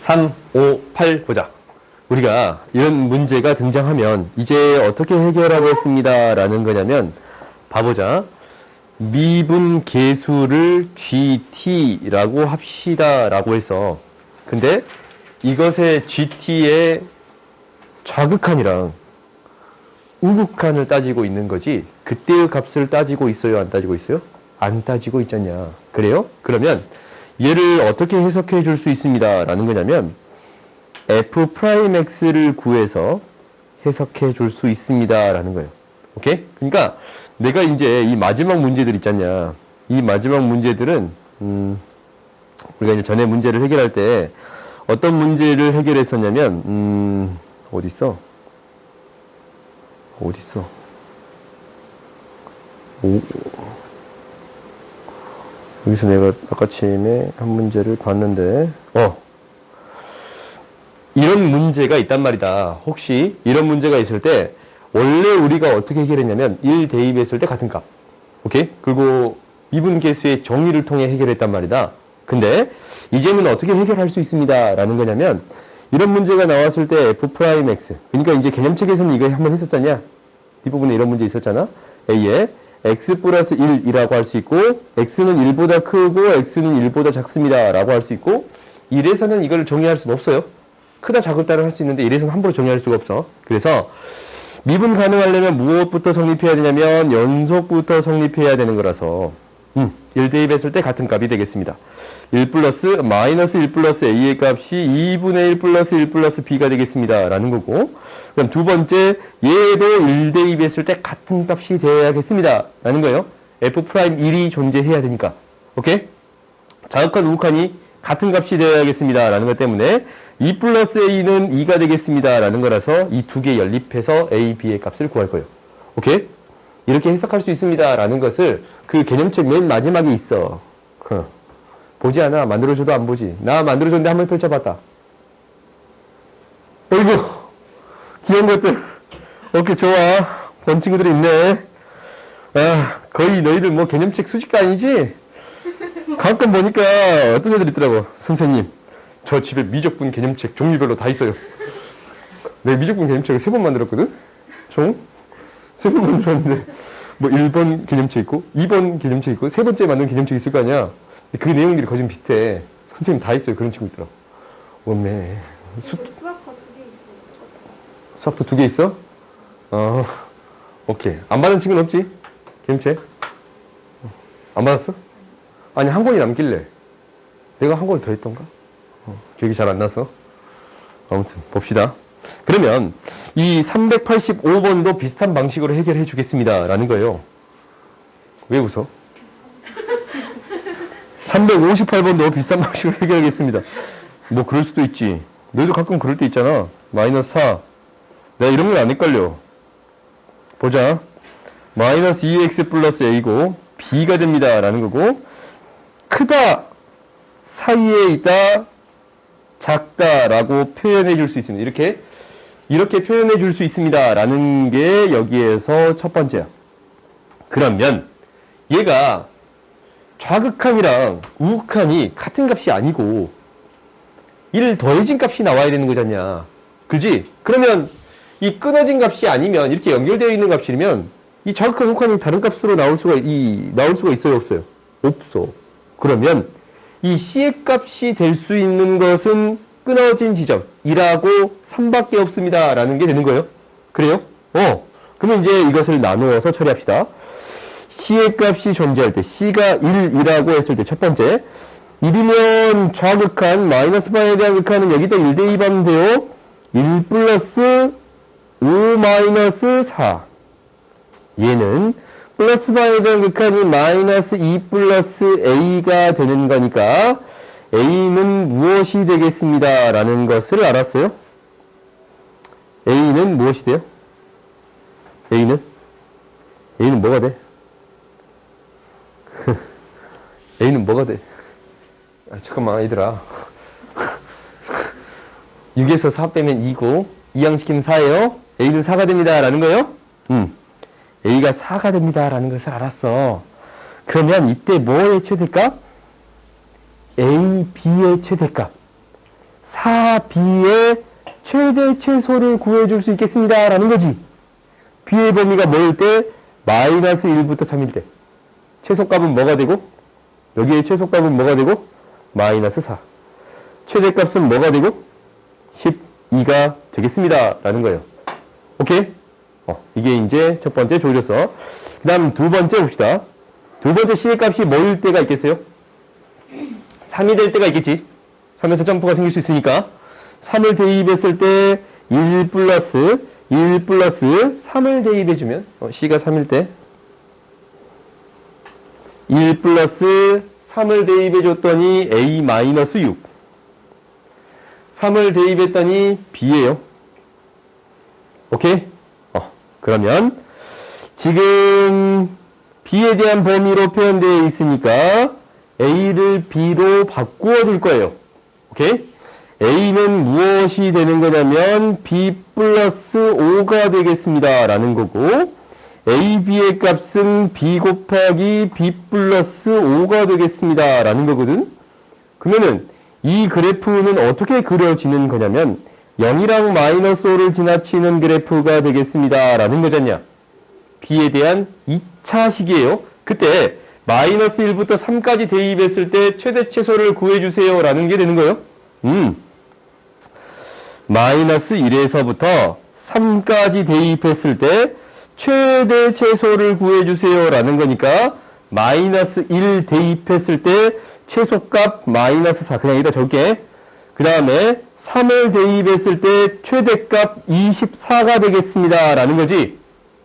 3, 5, 8 보자. 우리가 이런 문제가 등장하면 이제 어떻게 해결하겠습니다 라는 거냐면 봐보자. 미분 계수를 GT라고 합시다 라고 해서 근데 이것의 GT의 좌극한이랑 우극한을 따지고 있는 거지 그때의 값을 따지고 있어요? 안 따지고 있어요? 안 따지고 있잖냐. 그래요? 그러면 얘를 어떻게 해석해 줄 수 있습니다 라는 거냐면 f'x를 구해서 해석해 줄 수 있습니다 라는 거예요. 오케이? 그러니까 내가 이제 이 마지막 문제들 있잖냐. 이 마지막 문제들은 우리가 이제 전에 문제를 해결할 때 어떤 문제를 해결했었냐면 어딨어? 여기서 내가 아까쯤에 한 문제를 봤는데 이런 문제가 있단 말이다. 혹시 이런 문제가 있을 때 원래 우리가 어떻게 해결했냐면 1 대입했을 때 같은 값. 오케이? 그리고 미분계수의 정의를 통해 해결했단 말이다. 근데 이제는 어떻게 해결할 수 있습니다 라는 거냐면 이런 문제가 나왔을 때 f'x 그러니까 이제 개념책에서는 이거 한번 했었잖냐. 뒷부분에 이런 문제 있었잖아. A에 x 플러스 1이라고 할 수 있고 x는 1보다 크고 x는 1보다 작습니다 라고 할 수 있고 1에서는 이걸 정의할 수는 없어요. 크다 작다를 할 수 있는데 1에서는 함부로 정의할 수가 없어. 그래서 미분 가능하려면 무엇부터 성립해야 되냐면 연속부터 성립해야 되는 거라서 1 대입했을 때 같은 값이 되겠습니다. 1 플러스 마이너스 1 플러스 a의 값이 2분의 1 플러스 1 플러스 b가 되겠습니다 라는 거고 그럼 두 번째 얘도 1 대입했을 때 같은 값이 되어야겠습니다 라는 거예요. f'1이 존재해야 되니까. 오케이? 자극한 우극한이 같은 값이 되어야겠습니다 라는 것 때문에 2 플러스 a는 2가 되겠습니다 라는 거라서 이 두 개 연립해서 a, b의 값을 구할 거예요. 오케이? 이렇게 해석할 수 있습니다 라는 것을 그 개념책 맨 마지막에 있어. 보지 않아. 만들어줘도 안 보지. 나 만들어줬는데 한번 펼쳐봤다. 어이구 귀여운 것들. 오케이 좋아. 본 친구들이 있네. 아 거의 너희들 뭐 개념책 수집가 아니지? 가끔 보니까 어떤 애들 있더라고. 선생님 저 집에 미적분 개념책 종류별로 다 있어요. 내가 미적분 개념책을 3번 만들었거든? 총? 3번 만들었는데 뭐 1번 개념책 있고 2번 개념책 있고 3번째 만든 개념책 있을 거 아니야. 그 내용들이 거의 좀 비슷해. 선생님 다 있어요. 그런 친구 있더라고. 없네. 수학도 2개 있어? 오케이. 안 받은 친구는 없지? 개념책? 안 받았어? 아니 한 권이 남길래 내가 한 권을 더 했던가? 기억이 잘 안 나서 아무튼 봅시다. 그러면 이 385번도 비슷한 방식으로 해결해 주겠습니다 라는 거예요. 왜 웃어? 358번도 비슷한 방식으로 해결하겠습니다. 뭐 그럴 수도 있지. 너희도 가끔 그럴 때 있잖아. 마이너스 4 내가 이런 건 안 헷갈려. 보자. 마이너스 2x 플러스 a고 b가 됩니다 라는 거고 크다 사이에 있다 작다라고 표현해 줄 수 있습니다. 이렇게 표현해 줄 수 있습니다 라는 게 여기에서 첫 번째야. 그러면 얘가 좌극한이랑 우극한이 같은 값이 아니고 1 더해진 값이 나와야 되는 거잖냐. 그지? 그러면 이 끊어진 값이 아니면 이렇게 연결되어 있는 값이면 이 좌극한 우극한이 다른 값으로 나올 수가 있어요 없어요? 없어. 그러면 이 C의 값이 될 수 있는 것은 끊어진 지점이라고 3밖에 없습니다 라는 게 되는 거예요. 그래요? 그러면 이제 이것을 나누어서 처리합시다. C의 값이 존재할 때 C가 1이라고 했을 때 첫 번째 1이면 좌극한 마이너스 반에 대한 극한은 여기다 1 대입하면 돼요. 1 플러스 5 마이너스 4 얘는 플러스 반에 대한 극한이 마이너스 2 플러스 a가 되는 거니까 a는 무엇이 되겠습니다 라는 것을 알았어요. a는 무엇이 돼요? a는 뭐가 돼? a는 뭐가 돼? 잠깐만 얘들아 6에서 4 빼면 2고 2양시키면 4예요. a는 4가 됩니다 라는 거예요? a가 4가 됩니다 라는 것을 알았어. 그러면 이때 뭐의 최대값? a, b의 최대값 4b의 최대 최소를 구해줄 수 있겠습니다. 라는 거지. b의 범위가 뭐일 때? 마이너스 1부터 3일 때. 최소값은 뭐가 되고? 여기에 최소값은 뭐가 되고? 마이너스 4. 최대값은 뭐가 되고? 12가 되겠습니다. 라는 거예요. 오케이? 이게 이제 첫 번째 조졌어. 그 다음 두 번째 봅시다. 두 번째 c의 값이 뭐일 때가 있겠어요? 3이 될 때가 있겠지. 3에서 점프가 생길 수 있으니까 3을 대입했을 때 1 플러스 3을 대입해주면 c가 3일 때 1 플러스 3을 대입해줬더니 a 마이너스 6 3을 대입했더니 b예요. 오케이? 그러면 지금 b에 대한 범위로 표현되어 있으니까 a를 b로 바꾸어 줄 거예요. 오케이? a는 무엇이 되는 거냐면 b 플러스 5가 되겠습니다. 라는 거고 ab의 값은 b 곱하기 b 플러스 5가 되겠습니다. 라는 거거든. 그러면은 이 그래프는 어떻게 그려지는 거냐면 0이랑 마이너스 5를 지나치는 그래프가 되겠습니다. 라는 거잖냐. b에 대한 2차식이에요. 그때 마이너스 1부터 3까지 대입했을 때 최대 최소를 구해주세요. 라는 게 되는 거예요. 마이너스 1에서부터 3까지 대입했을 때 최대 최소를 구해주세요. 라는 거니까 마이너스 1 대입했을 때 최소값 마이너스 4. 그냥 여기다 적게. 그 다음에 3을 대입했을 때 최대값 24가 되겠습니다. 라는 거지.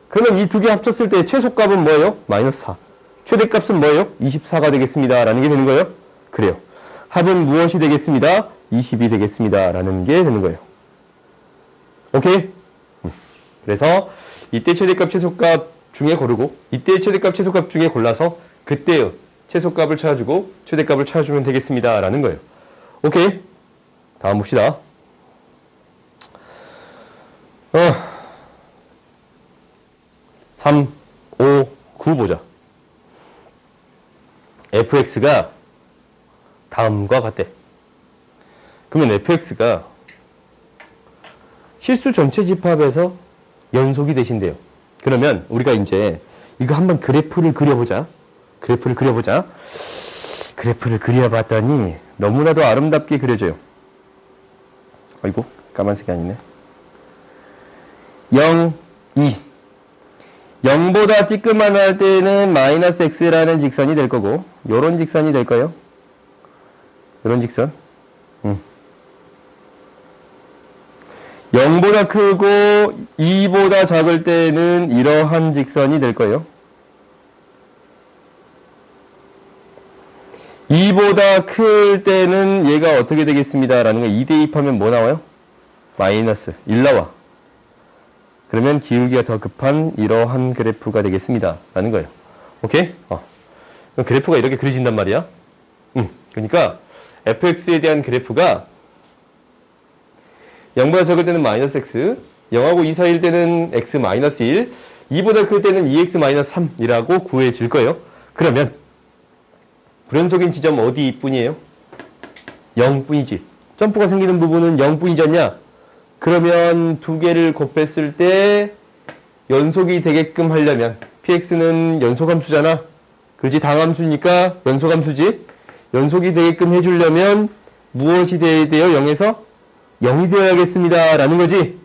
그러면 이 두 개 합쳤을 때 최소값은 뭐예요? 마이너스 4. 최대값은 뭐예요? 24가 되겠습니다. 라는 게 되는 거예요? 그래요. 합은 무엇이 되겠습니다? 20이 되겠습니다. 라는 게 되는 거예요. 오케이? 그래서 이때 최대값 최소값 중에 고르고 이때 최대값 최소값 중에 골라서 그때의 최소값을 찾아주고 최대값을 찾아주면 되겠습니다. 라는 거예요. 오케이? 다음 봅시다. 3, 5, 9 보자. fx가 다음과 같대. 그러면 fx가 실수 전체 집합에서 연속이 되신대요. 그러면 우리가 이제 이거 한번 그래프를 그려보자. 그래프를 그려봤더니 너무나도 아름답게 그려져요. 아이고, 까만색이 아니네. 0, 2. 0보다 찌끄만할 때는 마이너스 x라는 직선이 될 거고 요런 직선이 될 거예요. 요런 직선. 0보다 크고 2보다 작을 때는 이러한 직선이 될 거예요. 2보다 클 때는 얘가 어떻게 되겠습니다. 라는 거 2 대입하면 뭐 나와요? 마이너스 1 나와. 그러면 기울기가 더 급한 이러한 그래프가 되겠습니다. 라는 거예요. 오케이? 그래프가 이렇게 그려진단 말이야. 그러니까 fx에 대한 그래프가 0보다 적을 때는 마이너스 x, 0하고 2 사이일 때는 x 마이너스 1, 2보다 클 때는 2x 마이너스 3이라고 구해질 거예요. 그러면 불연속인 지점 어디 뿐이에요? 0뿐이지. 점프가 생기는 부분은 0뿐이지 않냐? 그러면 두 개를 곱했을 때 연속이 되게끔 하려면 px는 연속함수잖아. 그렇지? 당함수니까 연속함수지. 연속이 되게끔 해주려면 무엇이 돼야 돼요? 0에서? 0이 되어야겠습니다. 라는 거지.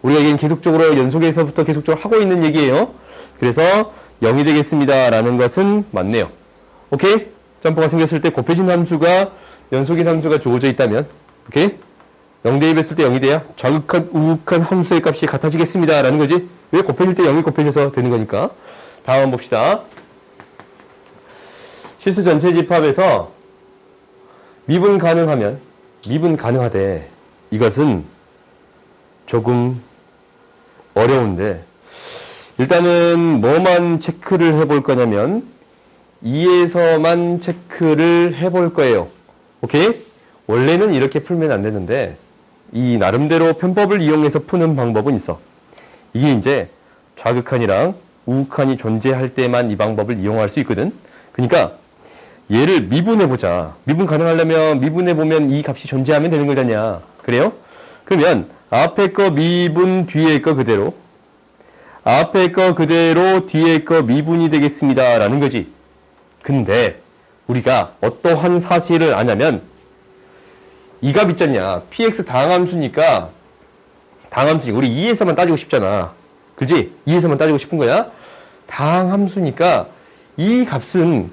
우리가 이게 계속적으로 연속에서부터 계속적으로 하고 있는 얘기예요. 그래서 0이 되겠습니다. 라는 것은 맞네요. 오케이? 점프가 생겼을 때 곱해진 함수가 연속인 함수가 주어져 있다면 오케이? 0 대입했을 때 0이 돼야 좌극한 우극한 함수의 값이 같아지겠습니다. 라는 거지. 왜 곱해질 때 0이 곱해져서 되는 거니까. 다음 봅시다. 실수 전체 집합에서 미분 가능하되 이것은 조금 어려운데 일단은 뭐만 체크를 해볼 거냐면 2에서만 체크를 해볼 거예요. 오케이? 원래는 이렇게 풀면 안 되는데 이 나름대로 편법을 이용해서 푸는 방법은 있어. 이게 이제 좌극한이랑 우극한이 존재할 때만 이 방법을 이용할 수 있거든. 그러니까 얘를 미분해보자. 미분 가능하려면 미분해보면 이 값이 존재하면 되는 거잖냐. 그래요? 그러면 앞에 거 미분, 뒤에 거 그대로. 앞에 거 그대로, 뒤에 거 미분이 되겠습니다. 라는 거지. 근데 우리가 어떠한 사실을 아냐면 이 값 있잖냐. px 당함수니까 우리 2에서만 따지고 싶잖아. 그지? 2에서만 따지고 싶은 거야. 당함수니까 이 값은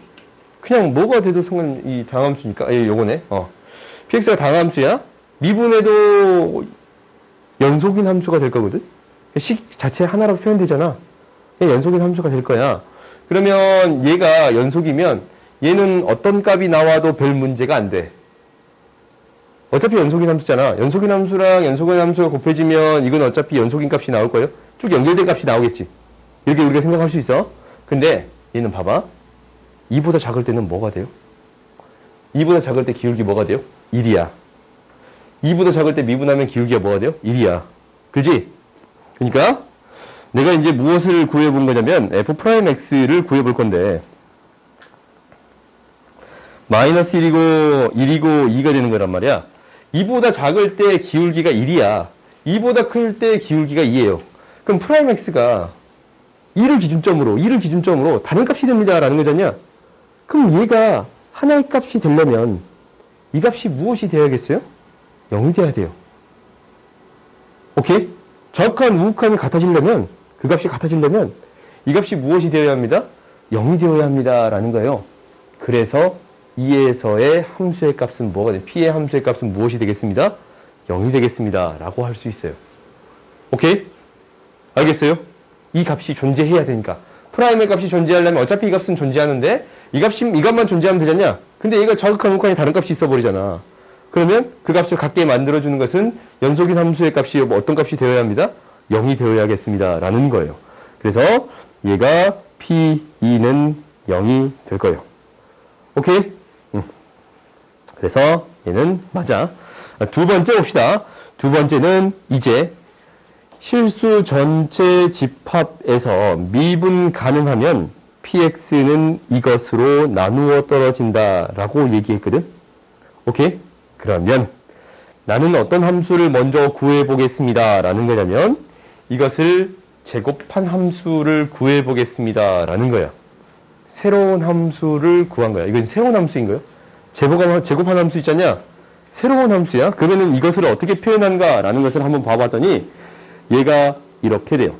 그냥 뭐가 돼도 이 당함수니까 요거네. px가 당함수야. 미분해도 연속인 함수가 될 거거든. 식 자체 하나로 표현되잖아. 연속인 함수가 될 거야. 그러면 얘가 연속이면 얘는 어떤 값이 나와도 별 문제가 안 돼. 어차피 연속인 함수잖아. 연속인 함수랑 연속인 함수가 곱해지면 이건 어차피 연속인 값이 나올 거예요. 쭉 연결된 값이 나오겠지. 이렇게 우리가 생각할 수 있어. 근데 얘는 봐봐. 2보다 작을 때는 뭐가 돼요? 2보다 작을 때 기울기 뭐가 돼요? 1이야. 2보다 작을 때 미분하면 기울기가 뭐가 돼요? 1이야. 그지? 그러니까 내가 이제 무엇을 구해본 거냐면 f'x를 구해볼 건데 마이너스 1이고 2가 되는 거란 말이야. 2보다 작을 때 기울기가 1이야. 2보다 클 때 기울기가 2예요. 그럼 프라임 x가 2를 기준점으로 다른 값이 됩니다. 라는 거잖냐. 그럼 얘가 하나의 값이 되려면 이 값이 무엇이 되어야겠어요? 0이 돼야 돼요. 오케이? 정확한 우극한이 같아지려면 그 값이 같아지려면 이 값이 무엇이 되어야 합니다? 0이 되어야 합니다. 라는 거예요. 그래서 2에서의 함수의 값은 뭐가 돼? p의 함수의 값은 무엇이 되겠습니다? 0이 되겠습니다. 라고 할 수 있어요. 오케이? 알겠어요? 이 값이 존재해야 되니까. 프라임의 값이 존재하려면 어차피 이 값은 존재하는데 이 값만 존재하면 되잖냐? 근데 얘가 좌극한 우극한이 다른 값이 있어 버리잖아. 그러면 그 값을 같게 만들어주는 것은 연속인 함수의 값이 어떤 값이 되어야 합니다? 0이 되어야겠습니다. 라는 거예요. 그래서 얘가 P2는 0이 될 거예요. 오케이? 그래서 얘는 맞아. 두 번째 봅시다. 두 번째는 이제 실수 전체 집합에서 미분 가능하면 px는 이것으로 나누어 떨어진다 라고 얘기했거든. 오케이? 그러면 나는 어떤 함수를 먼저 구해 보겠습니다 라는 거냐면 이것을 제곱한 함수를 구해 보겠습니다 라는 거야. 새로운 함수를 구한 거야. 이건 새로운 함수인 거예요. 제곱한 함수 있잖냐? 새로운 함수야. 그러면 이것을 어떻게 표현한가 라는 것을 한번 봐봤더니 얘가 이렇게 돼요.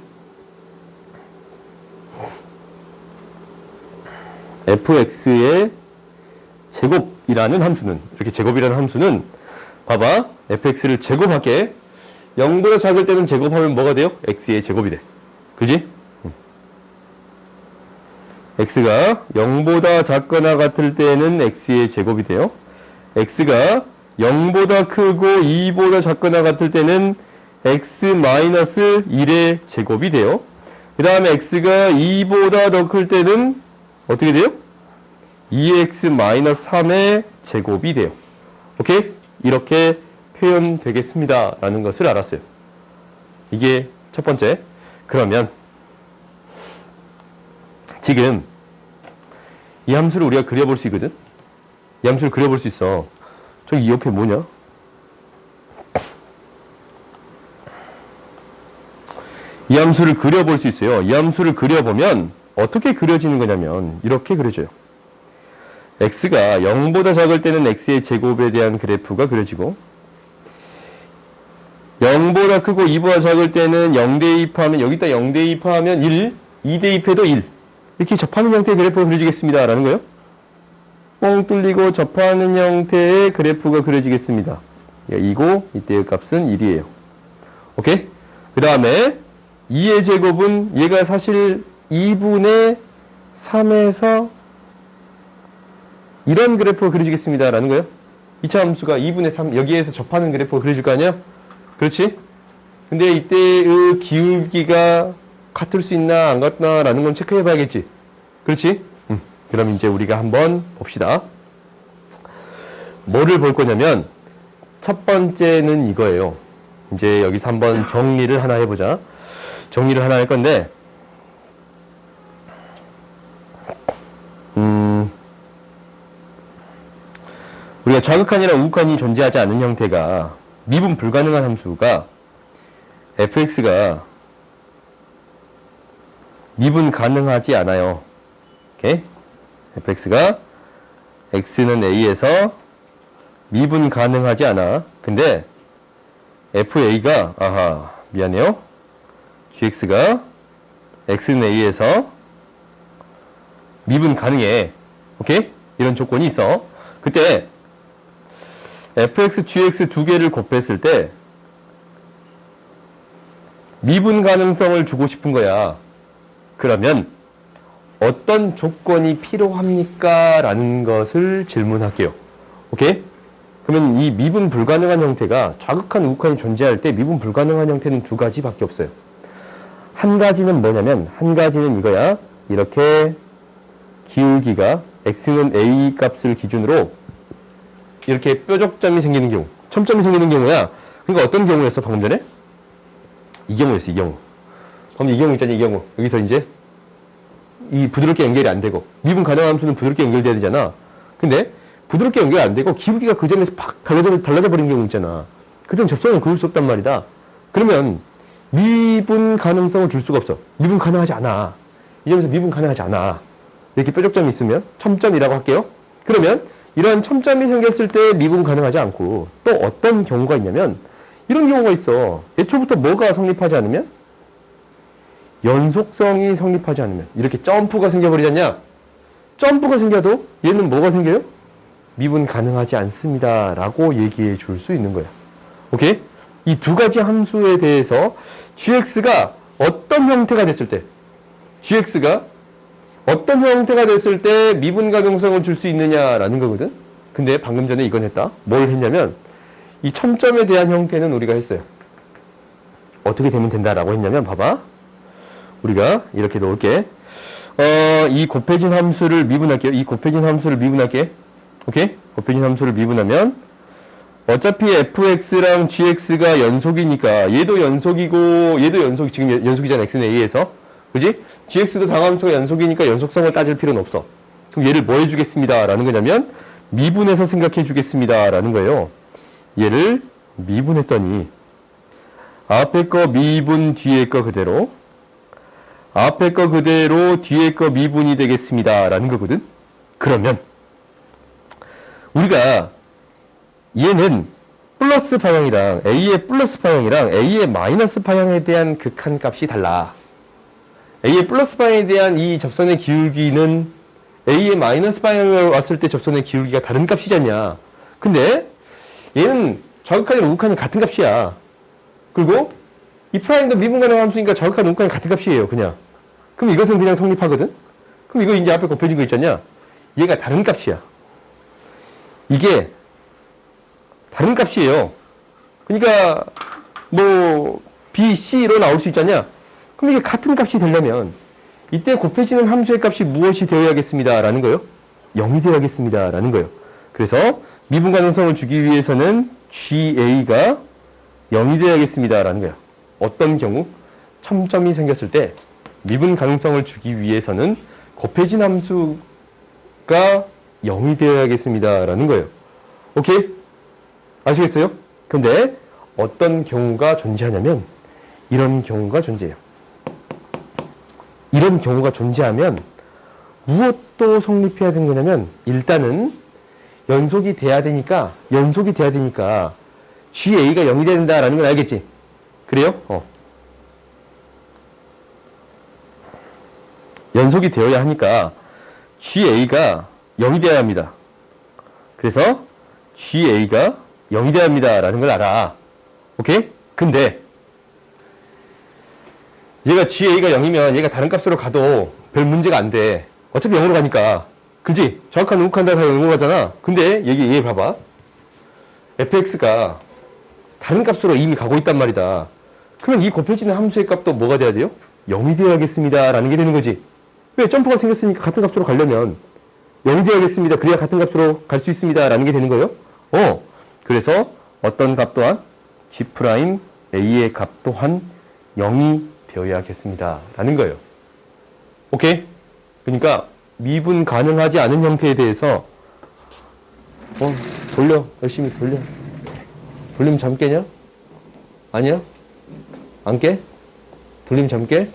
fx의 제곱이라는 함수는, 이렇게 제곱이라는 함수는 봐봐. fx를 제곱할게. 0보다 작을 때는 제곱하면 뭐가 돼요? x의 제곱이 돼. 그지? x가 0보다 작거나 같을 때는 x의 제곱이 돼요. x가 0보다 크고 2보다 작거나 같을 때는 x-1의 제곱이 돼요. 그 다음에 x가 2보다 더 클 때는 어떻게 돼요? 2x-3의 제곱이 돼요. 오케이? 이렇게 표현되겠습니다. 라는 것을 알았어요. 이게 첫 번째. 그러면 지금 이 함수를 우리가 그려볼 수 있거든? 이 함수를 그려볼 수 있어. 저기 이 옆에 뭐냐? 이 함수를 그려볼 수 있어요. 이 함수를 그려보면 어떻게 그려지는 거냐면 이렇게 그려져요. x가 0보다 작을 때는 x의 제곱에 대한 그래프가 그려지고 0보다 크고 2보다 작을 때는 0 대입하면 여기다 0 대입하면 1, 2 대입해도 1 이렇게 접하는 형태의 그래프가 그려지겠습니다. 라는 거예요. 뻥 뚫리고 접하는 형태의 그래프가 그려지겠습니다. 2고 이때의 값은 1이에요. 오케이? 그 다음에 2의 제곱은 얘가 사실 2분의 3에서 이런 그래프가 그려지겠습니다. 라는 거예요. 2차 함수가 2분의 3 여기에서 접하는 그래프가 그려질 거 아니야? 그렇지? 근데 이때의 기울기가 같을 수 있나 안 같나 라는 건 체크해 봐야겠지. 그렇지? 그럼 이제 우리가 한번 봅시다. 뭐를 볼 거냐면 첫 번째는 이거예요. 이제 여기서 한번 정리를 하나 해보자. 정리를 하나 할 건데 우리가 좌극한이랑 우극한이 존재하지 않은 형태가 미분 불가능한 함수가 fx가 미분 가능하지 않아요. 오케이? fx가 x는 a에서 미분 가능하지 않아. 근데 fa가 미안해요. gx가 x는 a에서 미분 가능해. 오케이? 이런 조건이 있어. 그때 fx, gx 두 개를 곱했을 때 미분 가능성을 주고 싶은 거야. 그러면 어떤 조건이 필요합니까? 라는 것을 질문할게요. 오케이? 그러면 이 미분 불가능한 형태가 좌극한, 우극한이 존재할 때 미분 불가능한 형태는 두 가지밖에 없어요. 한 가지는 뭐냐면, 한 가지는 이거야. 이렇게 기울기가 x는 a 값을 기준으로 이렇게 뾰족점이 생기는 경우, 첨점이 생기는 경우야. 그러니까 어떤 경우였어, 방금 전에? 이 경우였어, 이 경우. 그럼 이 경우 있잖아, 이 경우. 여기서 이제 이 부드럽게 연결이 안 되고, 미분 가능한 함수는 부드럽게 연결돼야 되잖아. 근데 부드럽게 연결이 안 되고 기울기가 그 점에서 팍 달라져 버린 경우 있잖아. 그때는 접선을 그을 수 없단 말이다. 그러면 미분 가능성을 줄 수가 없어. 미분 가능하지 않아. 이 점에서 미분 가능하지 않아. 이렇게 뾰족점이 있으면 첨점이라고 할게요. 그러면 이런 첨점이 생겼을 때 미분 가능하지 않고, 또 어떤 경우가 있냐면 이런 경우가 있어. 애초부터 뭐가 성립하지 않으면? 연속성이 성립하지 않으면. 이렇게 점프가 생겨버리지 않냐? 점프가 생겨도 얘는 뭐가 생겨요? 미분 가능하지 않습니다 라고 얘기해 줄 수 있는 거야. 오케이? 이 두 가지 함수에 대해서 gx가 어떤 형태가 됐을 때, gx가 어떤 형태가 됐을 때 미분 가능성을 줄 수 있느냐라는 거거든. 근데 방금 전에 이건 했다. 뭘 했냐면 이 첨점에 대한 형태는 우리가 했어요. 어떻게 되면 된다라고 했냐면, 봐봐. 우리가 이렇게 놓을게. 이 곱해진 함수를 미분할게요. 이 곱해진 함수를 미분할게. 오케이? 곱해진 함수를 미분하면 어차피 fx랑 gx가 연속이니까 얘도 연속이고 얘도 연속, 지금 연속이잖아. x는 a에서. 그지? gx도 다함수가 연속이니까 연속성을 따질 필요는 없어. 그럼 얘를 뭐 해주겠습니다 라는 거냐면 미분해서 생각해 주겠습니다 라는 거예요. 얘를 미분했더니 앞에 거 미분, 뒤에 거 그대로, 앞에 거 그대로, 뒤에 거 미분이 되겠습니다 라는 거거든. 그러면 우리가 얘는 플러스 방향이랑 a의 플러스 방향이랑 a의 마이너스 방향에 대한 극한 값이 달라. a의 플러스 방향에 대한 이 접선의 기울기는 a의 마이너스 방향으로 왔을 때 접선의 기울기가 다른 값이잖냐. 근데 얘는 좌극한이랑 우극한이 같은 값이야. 그리고 이 프라임도 미분 가능한 함수니까 좌극한, 우극한이 같은 값이에요, 그냥. 그럼 이것은 그냥 성립하거든? 그럼 이거 이제 앞에 곱해진 거 있잖냐? 얘가 다른 값이야. 이게 다른 값이에요. 그러니까 뭐 B, C로 나올 수 있잖냐? 그럼 이게 같은 값이 되려면 이때 곱해지는 함수의 값이 무엇이 되어야겠습니다 라는 거예요? 0이 되어야겠습니다 라는 거예요. 그래서 미분 가능성을 주기 위해서는 GA가 0이 되어야겠습니다 라는 거예요. 어떤 경우? 첨점이 생겼을 때 미분 가능성을 주기 위해서는 곱해진 함수가 0이 되어야겠습니다 라는 거예요. 오케이? 아시겠어요? 근데 어떤 경우가 존재하냐면 이런 경우가 존재해요. 이런 경우가 존재하면 무엇도 성립해야 되는 거냐면 일단은 연속이 돼야 되니까 GA가 0이 된다라는 건 알겠지? 그래요? 연속이 되어야 하니까 GA가 0이 되어야 합니다. 그래서 GA가 0이 되어야 합니다 라는 걸 알아. 오케이? 근데 얘가 GA가 0이면 얘가 다른 값으로 가도 별 문제가 안 돼. 어차피 0으로 가니까. 그지? 정확한 우극한 다 0으로 가잖아. 근데 얘 봐봐. fx가 다른 값으로 이미 가고 있단 말이다. 그러면 이 곱해지는 함수의 값도 뭐가 돼야 돼요? 0이 되어야겠습니다 라는 게 되는 거지. 왜? 점프가 생겼으니까 같은 값으로 가려면 0이 되어야겠습니다. 그래야 같은 값으로 갈 수 있습니다 라는 게 되는 거예요. 그래서 어떤 값 또한 G'A의 값 또한 0이 되어야겠습니다 라는 거예요. 오케이? 그러니까 미분 가능하지 않은 형태에 대해서 돌려. 열심히 돌려. 돌리면 잠 깨냐? 아니야? 안 깨? 돌리면 잠 깨?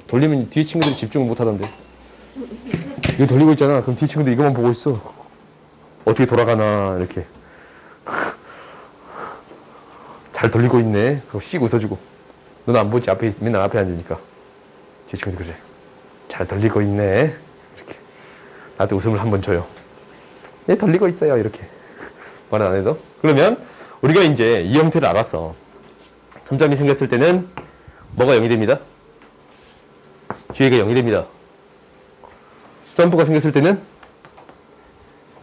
돌리면 뒤에 친구들이 집중을 못 하던데. 이거 돌리고 있잖아. 그럼 뒤에 친구들이 이것만 보고 있어. 어떻게 돌아가나, 이렇게. 잘 돌리고 있네. 그럼 씩 웃어주고. 너는 안 보지? 맨날 앞에 앉으니까. 뒤에 친구들 그래. 잘 돌리고 있네. 이렇게. 나한테 웃음을 한번 줘요. 예, 돌리고 있어요. 이렇게. 말은 안 해도. 그러면 우리가 이제 이 형태를 알았어. 점점이 생겼을 때는 뭐가 0이 됩니다? GA가 0이 됩니다. 점프가 생겼을 때는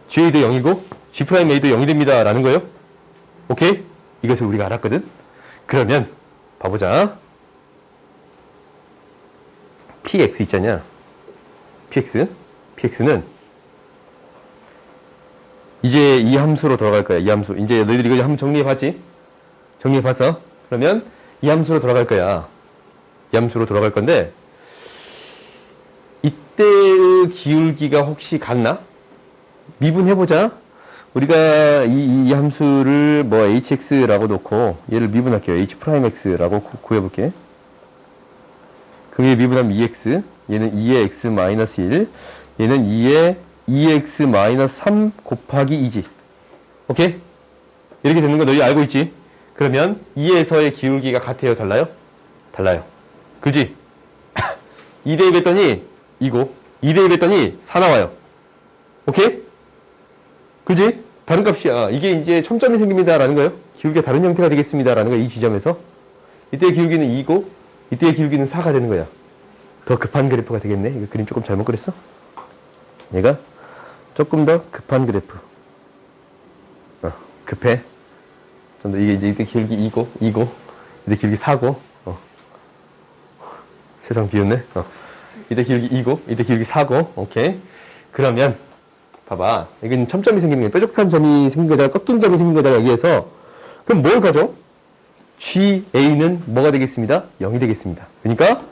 GA도 0이고 G'A도 0이 됩니다. 라는 거예요. 오케이? 이것을 우리가 알았거든. 그러면 봐보자. PX 있잖냐? PX는 이제 이 함수로 돌아갈 거야. 이 함수. 이제 너희들이 이거 한번 정리해봤지? 정리해봐서. 그러면 이 함수로 돌아갈 거야. 이 함수로 돌아갈 건데 이때의 기울기가 혹시 같나? 미분해보자. 우리가 이 함수를 뭐 hx라고 놓고 얘를 미분할게요. h'x라고 구해볼게. 그게 미분하면 2x, 얘는 2의 x-1, 얘는 2의 2x-3 곱하기 2지. 오케이? 이렇게 되는 거 너희 알고 있지? 그러면 2에서의 기울기가 같아요? 달라요? 달라요. 그지? 2 대입했더니 2고 2 대입했더니 4 나와요. 오케이? 그지? 다른 값이야. 이게 이제 첨점이 생깁니다. 라는 거예요. 기울기가 다른 형태가 되겠습니다. 라는 거야. 이 지점에서. 이때의 기울기는 2고 이때의 기울기는 4가 되는 거야. 더 급한 그래프가 되겠네. 이거 그림 조금 잘못 그렸어? 얘가 조금 더 급한 그래프. 급해. 좀 더 이게 이때 기울기 2고 이때 기울기 4고 세상 비웃네. 이때 기울기 2고 이때 기울기 4고 오케이. 그러면 봐봐. 이건 첨점이 생기는 거야. 뾰족한 점이 생긴 거잖아. 꺾인 점이 생긴 거잖아. 여기에서. 그럼 뭘 가져? GA는 뭐가 되겠습니다? 0이 되겠습니다. 그러니까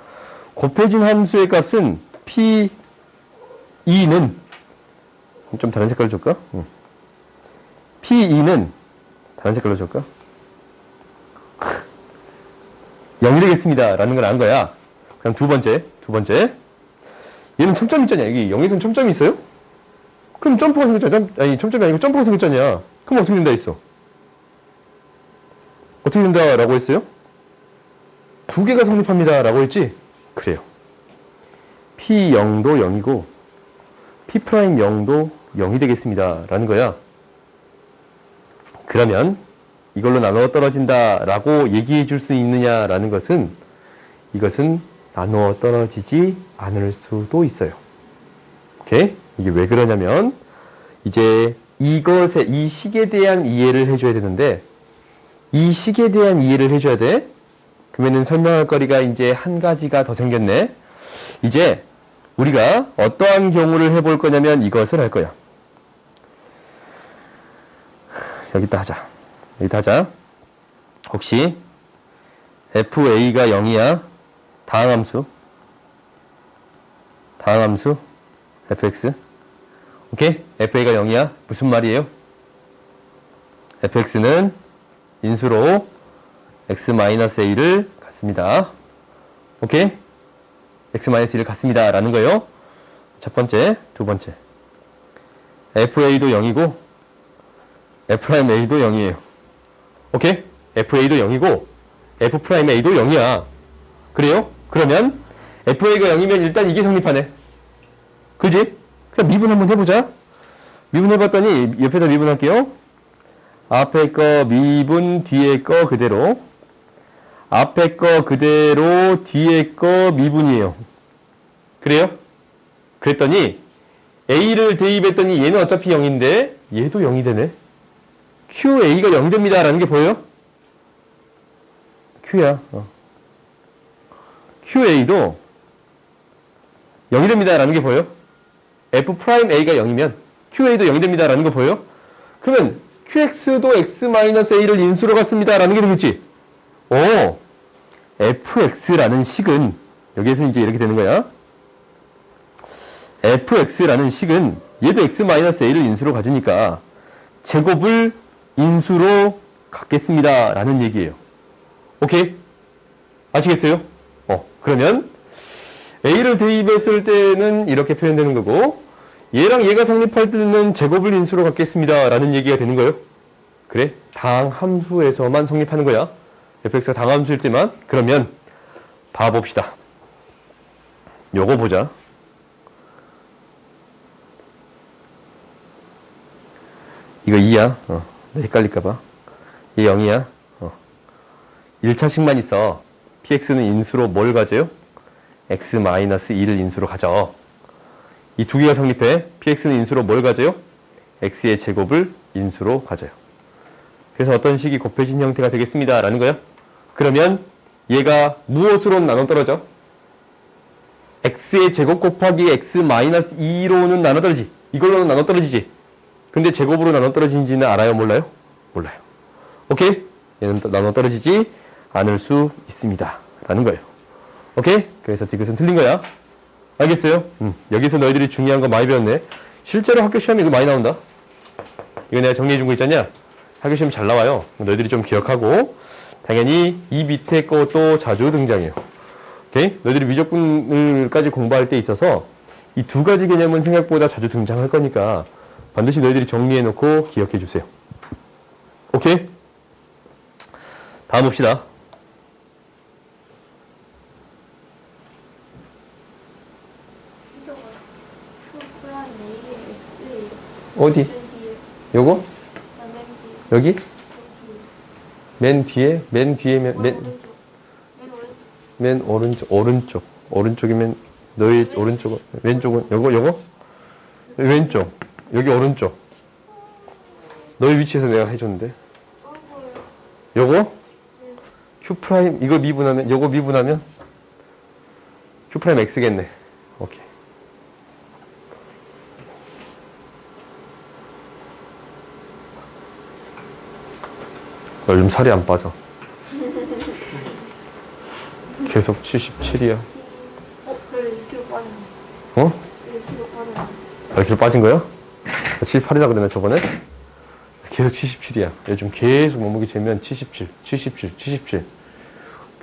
곱해진 함수의 값은 P2는 좀 다른 색깔로 줄까? P2는 다른 색깔로 줄까? 0이 되겠습니다. 라는 걸 안 거야. 그럼 두 번째. 얘는 첨점 있잖냐. 여기 0에서는 첨점이 있어요? 그럼 점프가 생겼잖아. 아니, 첨점이 아니고 점프가 생겼잖냐. 그럼 어떻게 된다 했어? 어떻게 된다 라고 했어요? 두 개가 성립합니다. 라고 했지? 그래요. P0도 0이고 P'0도 0이 되겠습니다. 라는 거야. 그러면 이걸로 나누어 떨어진다 라고 얘기해 줄 수 있느냐 라는 것은 이것은 나누어 떨어지지 않을 수도 있어요. 오케이? 이게 왜 그러냐면 이제 이 식에 대한 이해를 해줘야 되는데 이 식에 대한 이해를 해줘야 돼. 그러면은 설명할 거리가 이제 한 가지가 더 생겼네. 이제 우리가 어떠한 경우를 해볼 거냐면 이것을 할 거야. 여기다 하자. 혹시 FA가 0이야? 다항함수 fx. 오케이? FA가 0이야? 무슨 말이에요? fx는 인수로 x-a를 갖습니다. 오케이? x-1을 갖습니다. 라는 거예요. 첫 번째, 두 번째. FA도 0이고 F'A도 0이에요. 오케이? FA도 0이고 F'A도 0이야. 그래요? 그러면 FA가 0이면 일단 이게 성립하네. 그지? 그럼 미분 한번 해보자. 미분해봤더니 옆에다 미분할게요. 앞에 거 미분, 뒤에 거 그대로. 앞에 거 그대로, 뒤에 거 미분이에요. 그래요? 그랬더니 A를 대입했더니 얘는 어차피 0인데 얘도 0이 되네. QA가 0 됩니다. 라는 게 보여요? Q야. QA도 0이 됩니다. 라는 게 보여요? F'A가 0이면 QA도 0이 됩니다. 라는 거 보여요? 그러면 QX도 X-A를 인수로 갖습니다. 라는 게 되겠지? 오, fx라는 식은 여기에서 이제 이렇게 되는 거야. fx라는 식은 얘도 x-a를 인수로 가지니까 제곱을 인수로 갖겠습니다. 라는 얘기예요. 오케이? 아시겠어요? 그러면 A를 대입했을 때는 이렇게 표현되는 거고 얘랑 얘가 성립할 때는 제곱을 인수로 갖겠습니다. 라는 얘기가 되는 거예요. 그래? 당함수에서만 성립하는 거야. fx가 당함수일 때만. 그러면 봐봅시다. 요거 보자. 이거 2야. 헷갈릴까봐. 얘 0이야. 1차식만 있어. px는 인수로 뭘 가져요? x-2를 인수로 가져. 이 두 개가 성립해. px는 인수로 뭘 가져요? x의 제곱을 인수로 가져요. 그래서 어떤 식이 곱해진 형태가 되겠습니다. 라는 거야. 그러면 얘가 무엇으로 나눠 떨어져? x의 제곱 곱하기 x-2로는 나눠 떨어지지. 이걸로는 나눠 떨어지지. 근데 제곱으로 나눠 떨어지는지는 알아요? 몰라요? 몰라요. 오케이? 얘는 나눠 떨어지지 않을 수 있습니다. 라는 거예요. 오케이? 그래서 디귿은 틀린 거야. 알겠어요? 여기서 너희들이 중요한 거 많이 배웠네. 실제로 학교 시험에 이거 많이 나온다. 이거 내가 정리해 준 거 있잖냐? 학교 시험 잘 나와요. 너희들이 좀 기억하고 당연히 이 밑에 것도 자주 등장해요. 오케이? 너희들이 미적분을까지 공부할 때 있어서 이 두 가지 개념은 생각보다 자주 등장할 거니까 반드시 너희들이 정리해 놓고 기억해 주세요. 오케이? 다음 봅시다. 어디? 요거? 여기? 맨 뒤에? 맨 오른쪽이면 너희 오른쪽은 왼쪽은 요거? 왼쪽. 여기 오른쪽. 너희 위치에서 내가 해줬는데. 요거? Q 프라임 이거 미분하면 요거 미분하면 Q 프라임 X겠네. 오케이. 요즘 살이 안 빠져. 계속 77이야. 그래 1kg 빠졌네. 1kg 빠졌네. 1kg 빠진 거야? 78이라 그랬나 저번에? 계속 77이야. 요즘 계속 몸무게 재면 77. 계속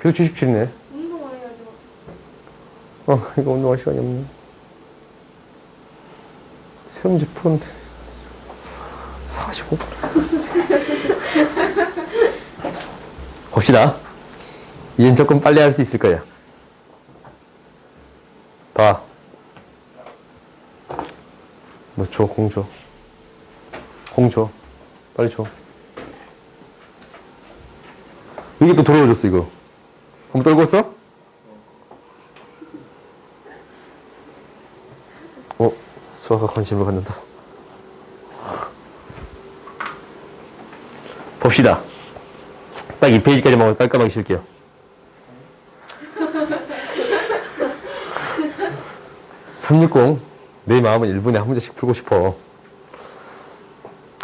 77이네. 운동을 해야죠. 이거 운동할 시간이 없네. 새 문제 풀었는데 45분. 봅시다. 이젠 조금 빨리 할 수 있을 거야. 봐. 뭐 줘, 공 줘. 공 줘. 빨리 줘. 이게 또 돌아오셨어, 이거. 한번 떨고 왔어? 수학과 관심을 갖는다. 봅시다. 딱 이 페이지까지만 깔끔하게 실게요. (360) 내 마음은 1분에 한 문제씩 풀고 싶어.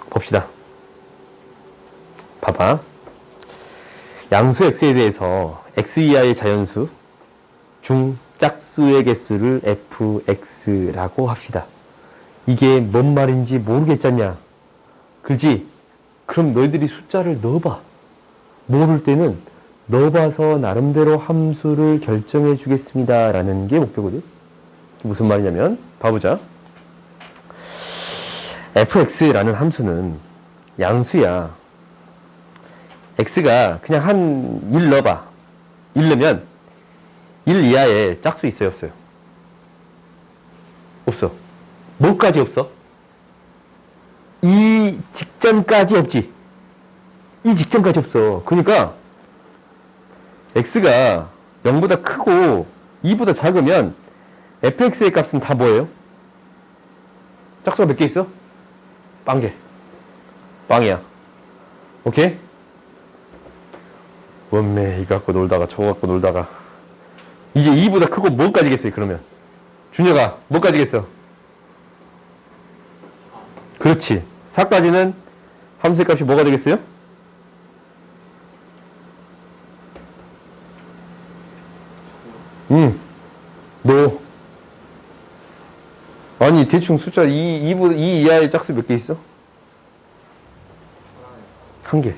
봅시다. 봐봐. 양수 x에 대해서 x 이하의 자연수 중 짝수의 개수를 fx라고 합시다. 이게 뭔 말인지 모르겠잖냐. 그렇지? 그럼 너희들이 숫자를 넣어봐. 모를 때는 넣어봐서 나름대로 함수를 결정해 주겠습니다. 라는 게 목표거든. 무슨 말이냐면 봐보자. fx라는 함수는 양수야. x가 그냥 한 1 넣어봐. 1 넣으면 1 이하에 짝수 있어요? 없어요? 없어. 뭐까지 없어? 이 직전까지 없지. 이 직전까지 없어. 그러니까 x가 0보다 크고 2보다 작으면 fx의 값은 다 뭐예요? 짝수가 몇 개 있어? 빵개. 빵이야. 오케이? 원매 이거 갖고 놀다가 저거 갖고 놀다가 이제 2보다 크고 뭐까지겠어요? 그러면 준혁아 뭐까지겠어? 그렇지. 4까지는 함수의 값이 뭐가 되겠어요? 너 아니 대충 숫자 2 이하의 짝수 몇 개 있어? 한 개.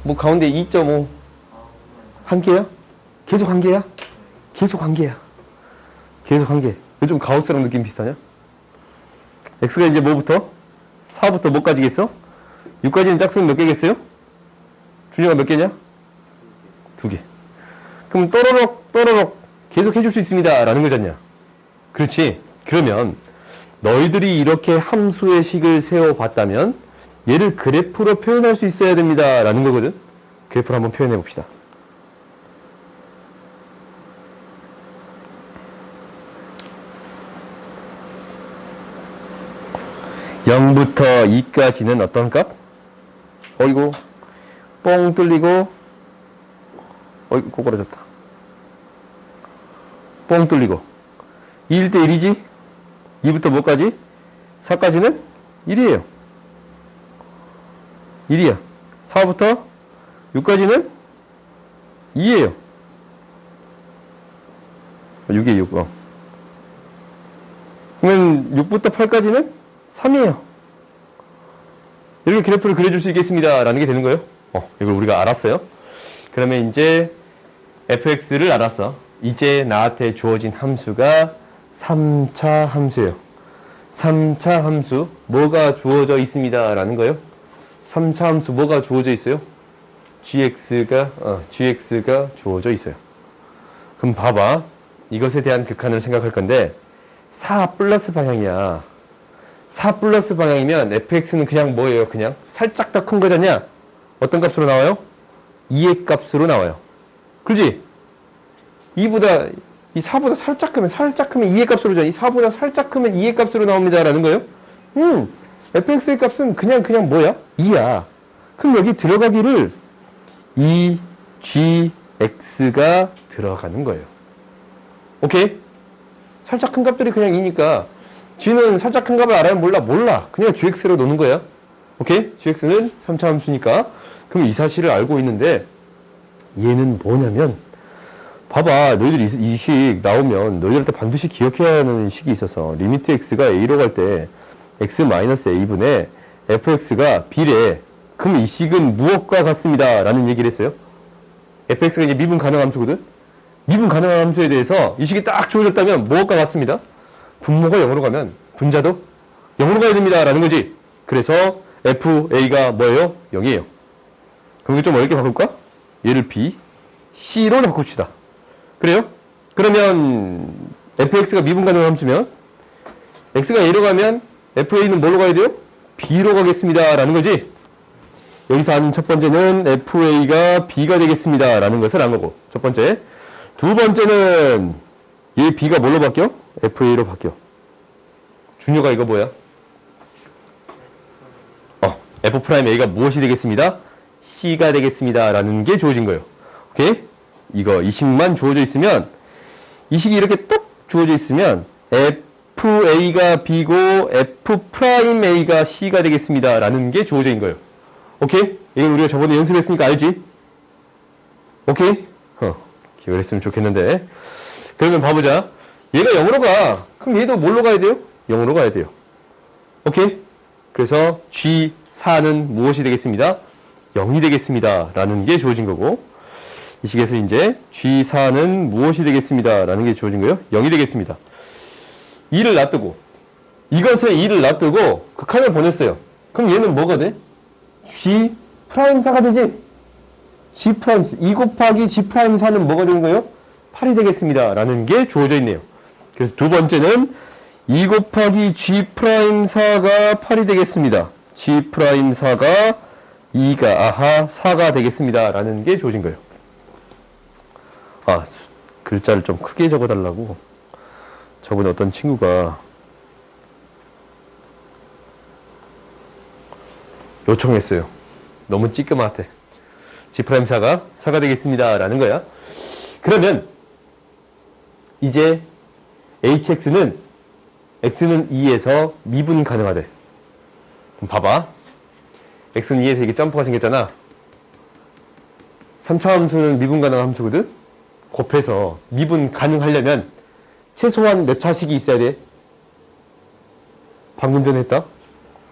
뭐 가운데 2.5 한 개야? 계속 한 개야? 계속 한 개야. 계속 한 개. 요즘 가우스랑 느낌 비슷하냐? x가 이제 뭐부터? 4부터 뭐까지겠어? 6까지는 짝수는 몇 개겠어요? 준영아 몇 개냐? 2개. 그럼 또로록 계속 해줄 수 있습니다 라는 거잖냐? 그렇지. 그러면 너희들이 이렇게 함수의 식을 세워봤다면 얘를 그래프로 표현할 수 있어야 됩니다 라는 거거든. 그래프로 한번 표현해 봅시다. 0부터 2까지는 어떤 값? 어이구 뻥 뚫리고 어이구 꼬꾸라졌다. 뻥 뚫리고 2일 때 1이지? 2부터 뭐까지? 4까지는 1이에요. 1이야. 4부터 6까지는 2예요. 6이에요, 6. 그러면 6부터 8까지는 3이에요. 이렇게 그래프를 그려줄 수 있겠습니다. 라는 게 되는 거예요. 이걸 우리가 알았어요. 그러면 이제 fx를 알았어. 이제 나한테 주어진 함수가 3차 함수예요. 3차 함수 뭐가 주어져 있습니다. 라는 거예요. 3차 함수 뭐가 주어져 있어요? gx가 주어져 있어요. 그럼 봐봐. 이것에 대한 극한을 생각할 건데 4 플러스 방향이야. 4 플러스 방향이면 fx는 그냥 뭐예요? 그냥 살짝 더 큰 거잖냐? 어떤 값으로 나와요? 2의 값으로 나와요. 그렇지? 4보다 살짝 크면 2의 값으로 줘. 이 4보다 살짝 크면 2의 값으로 나옵니다. 라는 거예요. fx의 값은 그냥 뭐야? 2야. 그럼 여기 들어가기를 2gx가 들어가는 거예요. 오케이? 살짝 큰 값들이 그냥 2니까 g는 살짝 큰 값을 알아요? 몰라. 그냥 gx로 놓는 거야. 오케이? gx는 3차 함수니까. 그럼 이 사실을 알고 있는데 얘는 뭐냐면 봐봐. 너희들 이 식 나오면 너희들한테 반드시 기억해야 하는 식이 있어서 리미트 x가 a로 갈 때 x-a분의 fx가 b래. 그럼 이 식은 무엇과 같습니다. 라는 얘기를 했어요. fx가 이제 미분 가능한 함수거든. 미분 가능한 함수에 대해서 이 식이 딱 주어졌다면 무엇과 같습니다. 분모가 0으로 가면 분자도 0으로 가야 됩니다. 라는 거지. 그래서 fa가 뭐예요? 0이에요. 그럼 이거 좀 어렵게 바꿀까? 얘를 b, c로 바꿉시다. 그래요? 그러면 fx가 미분 가능한 함수면 x가 a로 가면 fa는 뭘로 가야 돼요? b로 가겠습니다. 라는 거지. 여기서 하는 첫 번째는 fa가 b가 되겠습니다. 라는 것을 안 거고. 첫 번째. 두 번째는 얘 b가 뭘로 바뀌어? fa로 바뀌어. 준효가 이거 뭐야? f'a가 무엇이 되겠습니다? c가 되겠습니다. 라는 게 주어진 거예요. 오케이? 이 식만 주어져 있으면, 이 식이 이렇게 똑 주어져 있으면, fa가 b고, f'a가 c가 되겠습니다. 라는 게 주어져 있는 거예요. 오케이? 이건 우리가 저번에 연습했으니까 알지? 오케이? 기억했으면 좋겠는데. 그러면 봐보자. 얘가 0으로 가. 그럼 얘도 뭘로 가야 돼요? 0으로 가야 돼요. 오케이? 그래서 G4는 무엇이 되겠습니다? 0이 되겠습니다. 라는 게 주어진 거고. 이 식에서 이제 G4는 무엇이 되겠습니다. 라는 게 주어진 거예요. 0이 되겠습니다. 2를 놔두고, 이것에 2를 놔두고 극한을 보냈어요. 그럼 얘는 뭐가 돼? G'4가 되지? G', 2 곱하기 G'4는 뭐가 되는 거예요? 8이 되겠습니다. 라는 게 주어져 있네요. 그래서 두 번째는 2 곱하기 G'4가 8이 되겠습니다. G'4가 4가 되겠습니다. 라는 게 주어진 거예요. 글자를 좀 크게 적어달라고 저번에 어떤 친구가 요청했어요. 너무 찌끄맣대. G'4가 4가 되겠습니다. 라는 거야. 그러면 이제 hx는 x는 2에서 미분 가능하대. 그럼 봐봐. x는 2에서 이게 점프가 생겼잖아. 3차 함수는 미분 가능한 함수거든. 곱해서 미분 가능하려면 최소한 몇 차식이 있어야 돼? 방금 전에 했다?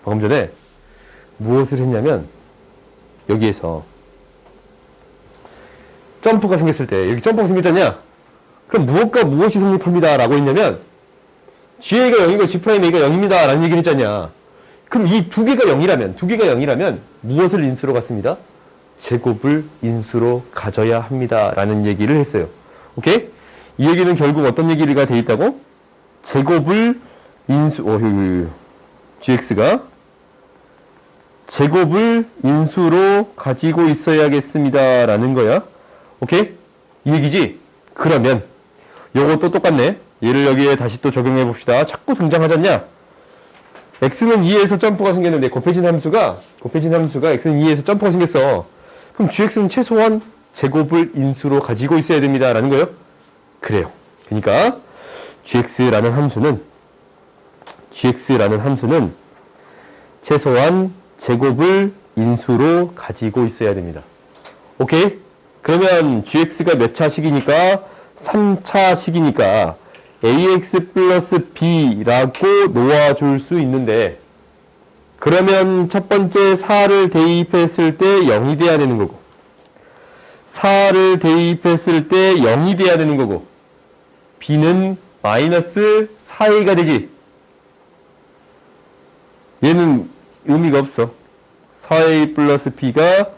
방금 전에 무엇을 했냐면 여기에서 점프가 생겼을 때 여기 점프가 생겼잖냐? 그럼 무엇과 무엇이 성립합니다 라고 했냐면 GA가 0이고 G'A가 0입니다 라는 얘기를 했잖냐. 그럼 이 두 개가 0이라면 무엇을 인수로 갖습니다? 제곱을 인수로 가져야 합니다 라는 얘기를 했어요. 오케이? 이 얘기는 결국 어떤 얘기가 돼 있다고? 제곱을 GX가 제곱을 인수로 가지고 있어야겠습니다 라는 거야. 오케이? 이 얘기지? 그러면 요것도 똑같네. 얘를 여기에 다시 또 적용해 봅시다. 자꾸 등장하잖냐? x는 2에서 점프가 생겼는데 곱해진 함수가 x는 2에서 점프가 생겼어. 그럼 gx는 최소한 제곱을 인수로 가지고 있어야 됩니다 라는 거예요. 그래요. 그러니까 gx라는 함수는 최소한 제곱을 인수로 가지고 있어야 됩니다. 오케이? 그러면 gx가 몇 차식이니까 3차식이니까 ax 플러스 b라고 놓아줄 수 있는데 그러면 첫 번째 4를 대입했을 때 0이 돼야 되는 거고 4를 대입했을 때 0이 돼야 되는 거고 b는 마이너스 4a가 되지. 얘는 의미가 없어. 4a 플러스 b가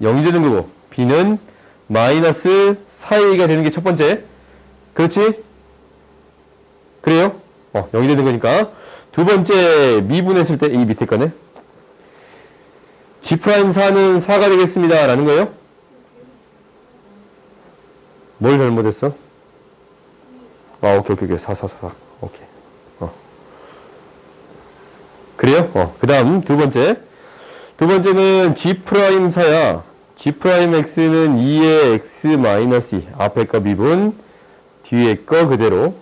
0이 되는 거고 b는 마이너스 4a가 되는 게 첫 번째. 그렇지? 그래요? 0이 되는 거니까. 두 번째 미분했을 때 이 밑에 거네. G'4는 4가 되겠습니다 라는 거예요. 뭘 잘못했어? 오케이. 4. 오케이. 그래요? 그 다음 두 번째는 G'4야. G'x는 2의 x-2. 앞에 거 미분, 뒤에 거 그대로.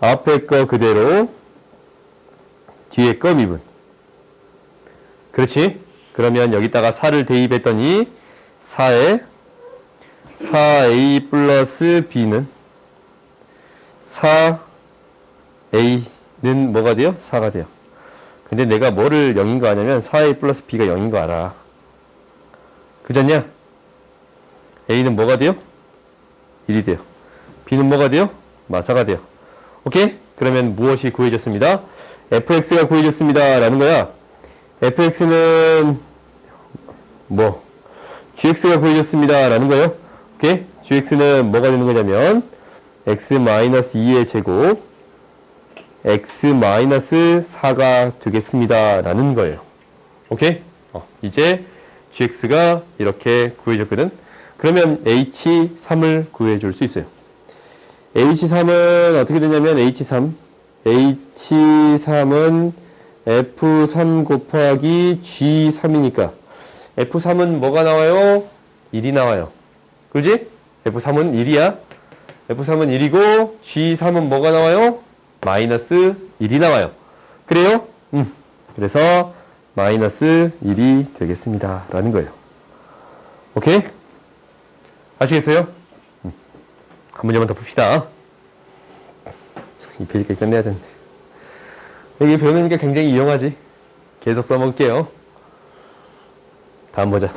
앞에 거 그대로, 뒤에 거 미분. 그렇지? 그러면 여기다가 4를 대입했더니 4에 4a 플러스 b는 4a는 뭐가 돼요? 4가 돼요. 근데 내가 뭐를 0인 거 아냐면 4a 플러스 b가 0인 거 알아. 그잖냐? a는 뭐가 돼요? 1이 돼요. b는 뭐가 돼요? 마사가 돼요. 오케이? 그러면 무엇이 구해졌습니다? fx가 구해졌습니다 라는 거야. fx는 gx가 구해졌습니다 라는 거예요. 오케이? gx는 뭐가 되는 거냐면 x-2의 제곱 x-4가 되겠습니다 라는 거예요. 오케이? 이제 gx가 이렇게 구해졌거든. 그러면 h3을 구해줄 수 있어요. h3은 어떻게 되냐면 h3은 f3 곱하기 g3이니까 f3은 뭐가 나와요? 1이 나와요. 그렇지? f3은 1이야. f3은 1이고 g3은 뭐가 나와요? 마이너스 1이 나와요. 그래요? 그래서 마이너스 1이 되겠습니다 라는 거예요. 오케이? 아시겠어요? 한 문제만 더 봅시다. 이 페이지까지 끝내야 되는데. 여기 배우니까 굉장히 유용하지? 계속 써먹을게요. 다음 보자.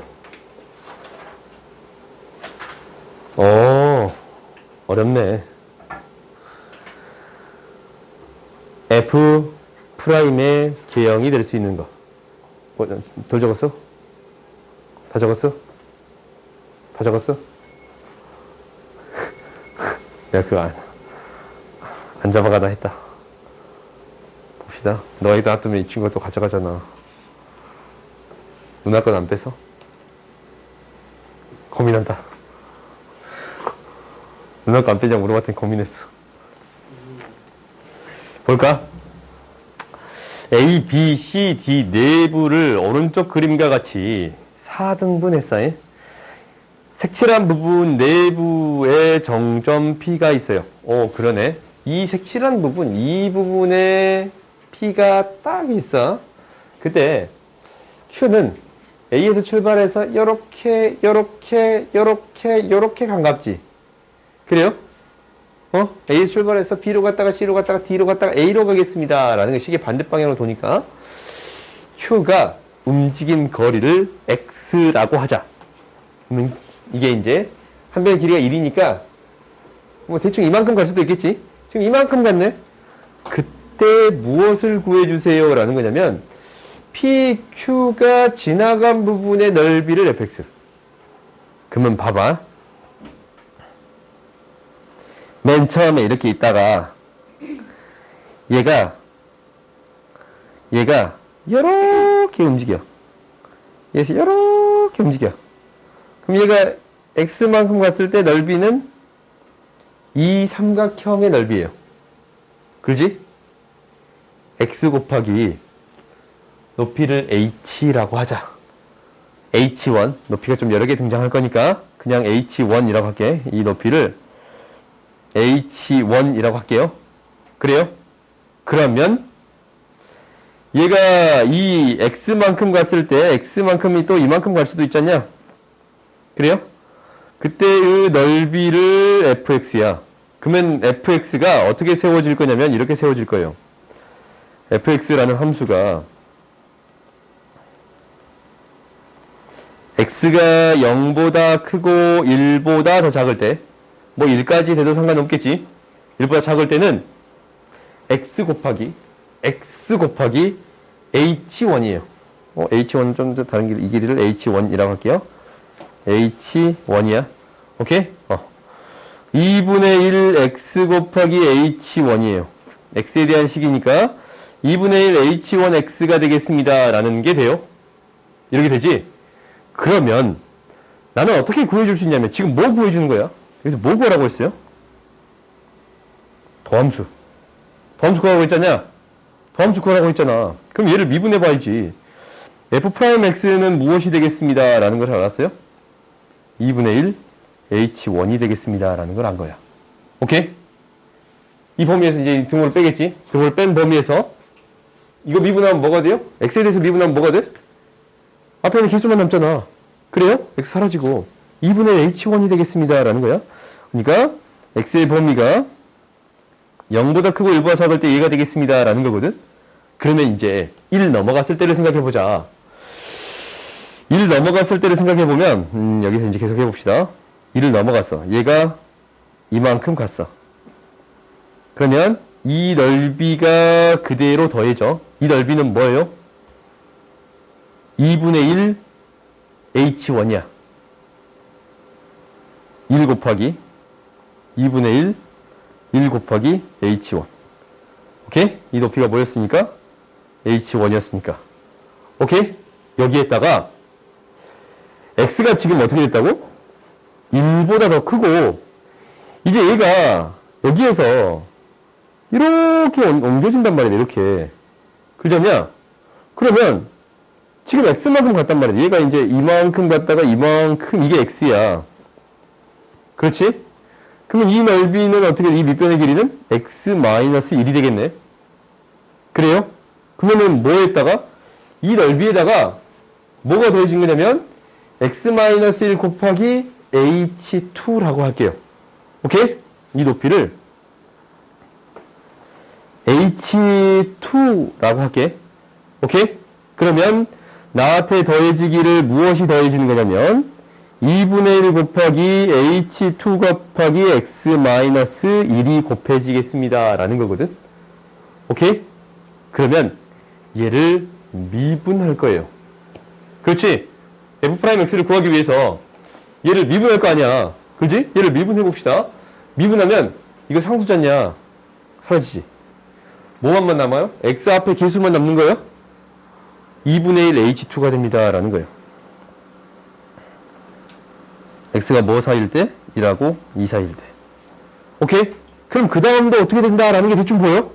어렵네. f 프라임의 계형이 될 수 있는 거. 덜 적었어? 다 적었어? 다 적었어? 내가 그거 안 잡아가다 했다. 봅시다. 너가 이거 놔두면 이 친구가 또 가져가잖아. 누나 건 안 뺏어? 고민한다. 누나 거 안 빼냐 물어봤더니 고민했어. 볼까? A, B, C, D 내부를 오른쪽 그림과 같이 4등분했어요. 색칠한 부분 내부에 정점 P가 있어요. 그러네. 이 색칠한 부분, 이 부분에 P가 딱 있어. 그때 Q는 A에서 출발해서 요렇게 가깝지. 그래요? A에서 출발해서 B로 갔다가 C로 갔다가 D로 갔다가 A로 가겠습니다 라는 게 시계 반대 방향으로 도니까 Q가 움직인 거리를 x라고 하자. 그러면 이게 이제 한 변의 길이가 1이니까 뭐 대충 이만큼 갈 수도 있겠지. 지금 이만큼 갔네. 그때 무엇을 구해주세요 라는 거냐면 PQ가 지나간 부분의 넓이를 fx. 그러면 봐봐. 맨 처음에 이렇게 있다가 얘가 이렇게 움직여. 얘에서 이렇게 움직여. 그럼 얘가 x만큼 갔을 때 넓이는 이 삼각형의 넓이에요. 그렇지? x 곱하기 높이를 h라고 하자. h1 높이가 좀 여러 개 등장할 거니까 그냥 h1이라고 할게. 이 높이를 h1이라고 할게요. 그래요? 그러면 얘가 이 x만큼 갔을 때 x만큼이 또 이만큼 갈 수도 있잖냐? 그래요? 그때의 넓이를 fx야. 그러면 fx가 어떻게 세워질 거냐면 이렇게 세워질 거예요. fx라는 함수가 x가 0보다 크고 1보다 더 작을 때, 뭐 1까지 돼도 상관없겠지. 1보다 작을 때는 x 곱하기 h1이에요. h1은 좀 더 다른 길, 이 길이를 h1이라고 할게요. h1이야. 오케이? 2분의 1 x 곱하기 h1이에요. x에 대한 식이니까 2분의 1 h1x가 되겠습니다. 라는 게 돼요. 이렇게 되지? 그러면 나는 어떻게 구해줄 수 있냐면 지금 뭐 구해주는 거야? 여기서 뭐 구하라고 했어요? 더함수. 더함수 구하라고 했잖냐? 더함수 구하라고 했잖아. 그럼 얘를 미분해 봐야지. f'x는 무엇이 되겠습니다. 라는 걸 알았어요? 2분의 1 h1이 되겠습니다. 라는 걸 안 거야. 오케이? 이 범위에서 이제 등호를 빼겠지? 등호를 뺀 범위에서 이거 미분하면 뭐가 돼요? x에 대해서 미분하면 뭐가 돼? 앞에 있는 개수만 남잖아. 그래요? x 사라지고 2분의 h1이 되겠습니다. 라는 거야. 그러니까 x의 범위가 0보다 크고 1보다 작을 때 얘가 되겠습니다. 라는 거거든. 그러면 이제 1 넘어갔을 때를 생각해보자. 1 넘어갔을 때를 생각해보면 여기서 이제 계속 해봅시다. 1을 넘어갔어. 얘가 이만큼 갔어. 그러면 이 넓이가 그대로 더해져. 이 넓이는 뭐예요? 2분의 1 h1이야. 1 곱하기 2분의 1 곱하기 h1. 오케이? 이 높이가 뭐였으니까? h1이었으니까. 오케이? 여기에다가 x가 지금 어떻게 됐다고? 1보다 더 크고 이제 얘가 여기에서 이렇게 옮겨진단 말이야. 이렇게. 그러잖냐? 그러면 지금 x만큼 갔단 말이야. 얘가 이제 이만큼 갔다가 이만큼 이게 x야. 그렇지? 그러면 이 넓이는 어떻게 이 밑변의 길이는 x-1이 되겠네. 그래요? 그러면은 뭐에다가 이 넓이에다가 뭐가 더해진 거냐면 x-1 곱하기 h2라고 할게요. 오케이? 이 높이를 h2라고 할게. 오케이? 그러면 나한테 더해지기를 무엇이 더해지는 거냐면 2분의 1 곱하기 h2 곱하기 x-1이 곱해지겠습니다. 라는 거거든. 오케이? 그러면 얘를 미분할 거예요. 그렇지? f'x를 구하기 위해서 얘를 미분할 거 아니야. 그렇지? 얘를 미분해 봅시다. 미분하면 이거 상수잖냐? 사라지지. 뭐만 남아요? x 앞에 개수만 남는 거예요? 2분의 1 h2가 됩니다. 라는 거예요. x가 뭐 사이일 때? 1하고 2 사이일 때. 오케이? 그럼 그 다음도 어떻게 된다라는 게 대충 보여?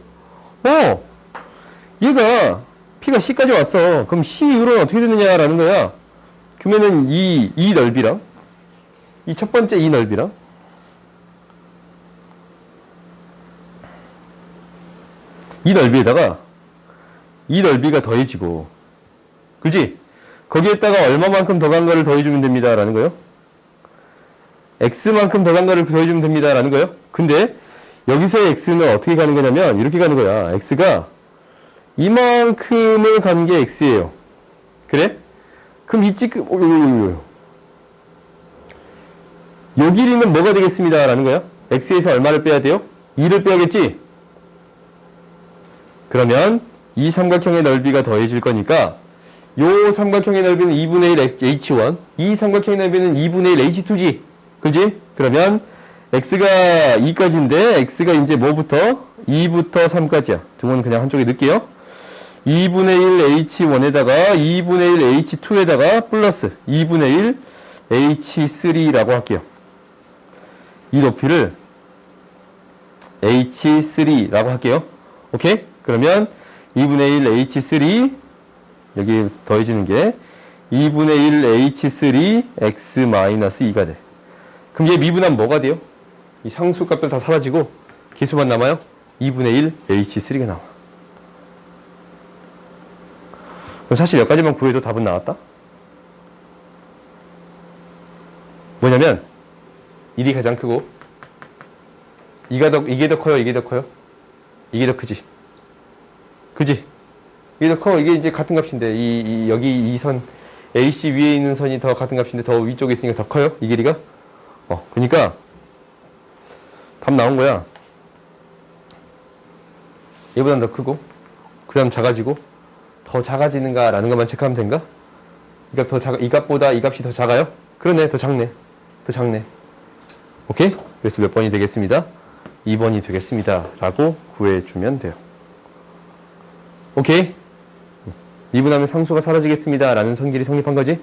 얘가 p가 c까지 왔어. 그럼 c 이후로는 어떻게 되느냐라는 거야. 그러면은 이 넓이랑 이 첫 번째 이 넓이랑 이 넓이에다가 이 넓이가 더해지고, 그지? 거기에다가 얼마만큼 더 간 거를 더해주면 됩니다. 라는 거예요. x만큼 더 간 거를 더해주면 됩니다. 라는 거예요. 근데 여기서의 x는 어떻게 가는 거냐면 이렇게 가는 거야. x가 이만큼을 간 게 x예요. 그래? 그럼 이 찌, 요 길이는 뭐가 되겠습니다. 라는 거야? x에서 얼마를 빼야 돼요? 2를 빼야겠지? 그러면 이 삼각형의 넓이가 더해질 거니까 요 삼각형의 넓이는 2분의 1 h1, 이 삼각형의 넓이는 2분의 1 h2지. 그지? 그러면 x가 2까지인데 x가 이제 뭐부터? 2부터 3까지야. 등은 그냥 한쪽에 넣을게요. 2분의 1 h1에다가 2분의 1 h2에다가 플러스 2분의 1 h3라고 할게요. 이 높이를 h3라고 할게요. 오케이? 그러면 2분의 1 h3 여기 더해지는 게 2분의 1 h3 x-2가 돼. 그럼 얘 미분하면 뭐가 돼요? 이 상수값들 다 사라지고 기수만 남아요? 2분의 1 h3가 나와. 그럼 사실 여기까지만 구해도 답은 나왔다? 뭐냐면 1이 가장 크고 이게 더 커요? 이게 더 커요? 이게 더 크지? 그지? 이게 더 커. 이게 이제 같은 값인데 여기 이 선 AC 위에 있는 선이 더 같은 값인데 더 위쪽에 있으니까 더 커요? 이 길이가? 그러니까 답 나온 거야. 얘보단 더 크고 그 다음 작아지고 더 작아지는가 라는 것만 체크하면 된가? 이 값보다 이 값이 더 작아요? 그러네. 더 작네. 더 작네. 오케이? 그래서 몇 번이 되겠습니다? 2번이 되겠습니다. 라고 구해주면 돼요. 오케이? 미분하면 상수가 사라지겠습니다. 라는 선길이 성립한 거지?